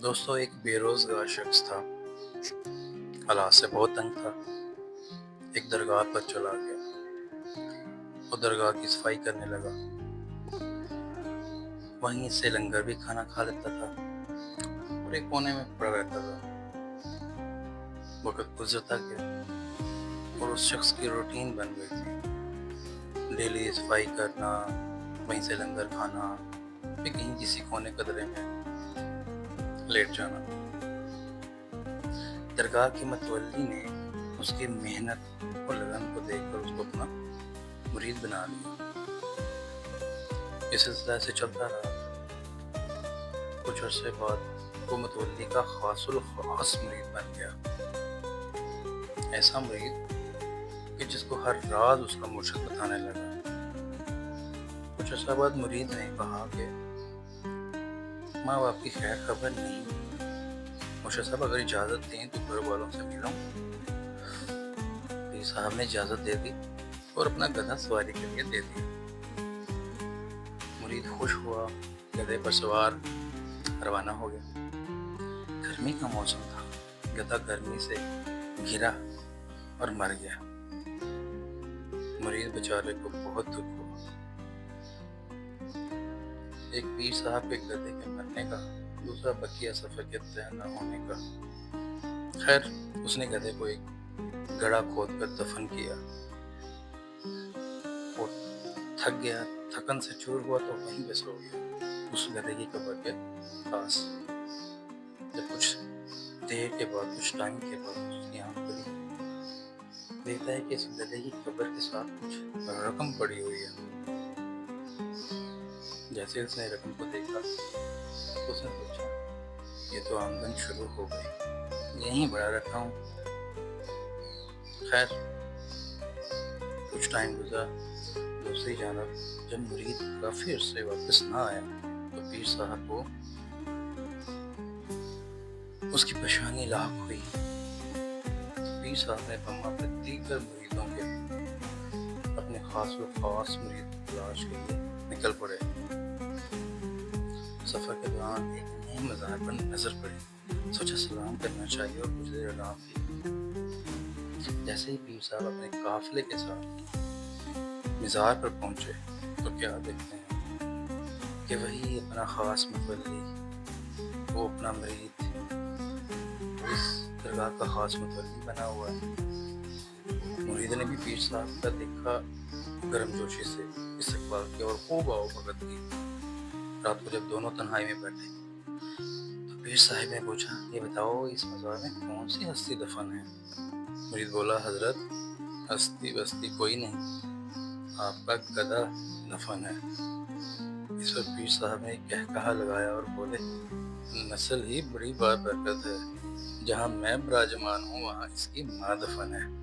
دوستوں، ایک بے روزگار شخص تھا، حالات سے بہت تنگ تھا۔ ایک درگاہ پر چلا گیا، وہ درگاہ کی صفائی کرنے لگا، وہیں سے لنگر بھی کھانا کھا لیتا تھا اور ایک کونے میں پڑا رہتا تھا۔ وقت گزرتا گیا اور اس شخص کی روٹین بن گئی تھی، ڈیلی صفائی کرنا، وہیں سے لنگر کھانا، پھر کہیں کسی کونے قدرے میں لیٹ جانا۔ درگاہ کے متولی نے اس کی محنت اور لگن کو دیکھ کر اس کو اپنا مرید بنا لیا۔ یہ سلسلہ ایسے چلتا رہا۔ کچھ عرصے بعد وہ متولی کا خاص الخاص مرید بن گیا، ایسا مرید کہ جس کو ہر راز اس کا مرشد بتانے لگا۔ کچھ عرصہ بعد مرید نے کہا کہ ماں باپ کی خیر خبر نہیں، مرشد صاحب اگر اجازت دیں تو گھر والوں سے ملوں۔ پیر صاحب نے اجازت دے دی اور اپنا گدھا سواری کے لیے دے دیا۔ مرید خوش ہوا، گدھے پر سوار روانہ ہو گیا۔ گرمی کا موسم تھا، گدھا گرمی سے گرا اور مر گیا۔ مرید بیچارے کو بہت دکھ ہوا۔ ایک پیر صاحب کے گدھے کے مرنے کا، دوسرا بقیہ سفر کے طے نہ ہونے کا۔ خیر، اس نے گدھے کو ایک گڑھا کھود کر دفن کیا اور تھک گیا، تھکن سے چور ہوا تو وہیں پہ سو گیا، اس گدھے کی قبر کے پاس۔ جب کچھ دیر کے بعد، کچھ ٹائم کے بعد اس کی آنکھ کھلی، دیکھتا ہے کہ اس گدھے کی قبر کے ساتھ کچھ رقم پڑی ہوئی ہے۔ جیسے اس نے رقم کو دیکھا تو اس نے سوچا یہ تو آمدن شروع ہو گئی، یہیں بڑا رکھا ہوں۔ خیر، کچھ ٹائم گزرا۔ دوسری جانب جب مرید کافی عرصے واپس نہ آیا تو پیر صاحب کو اس کی پریشانی لاحق ہوئی۔ پیر صاحب نے ہم اپنے دیگر مریدوں کے اپنے خاص و خاص مرید تلاش کے لیے نکل پڑے۔ سفر کے دوران ایک نئے مزار پر نظر پڑی، سوچا سلام کرنا چاہیے اور کچھ دیر آرام کی۔ جیسے ہی پیر صاحب اپنے قافلے کے ساتھ مزار پر پہنچے تو کیا دیکھتے ہیں کہ وہی اپنا خاص متولی، وہ اپنا مرید اس درگاہ کا خاص متولی بنا ہوا ہے۔ مرید نے بھی پیر صاحب کا دیکھا، گرم جوشی سے استقبال کیا اور خوب آؤ بھگت کی۔ رات کو جب دونوں تنہائی میں بیٹھے تو پیر صاحب نے پوچھا، یہ بتاؤ اس مزار میں کون سی ہستی دفن ہے؟ مرید بولا، حضرت ہستی بستی کوئی نہیں، آپ کا گدھا دفن ہے۔ اس پر پیر صاحب نے کہا لگایا اور بولے، نسل ہی بڑی بار برکت ہے، جہاں میں براجمان ہوں وہاں اس کی ماں دفن ہے۔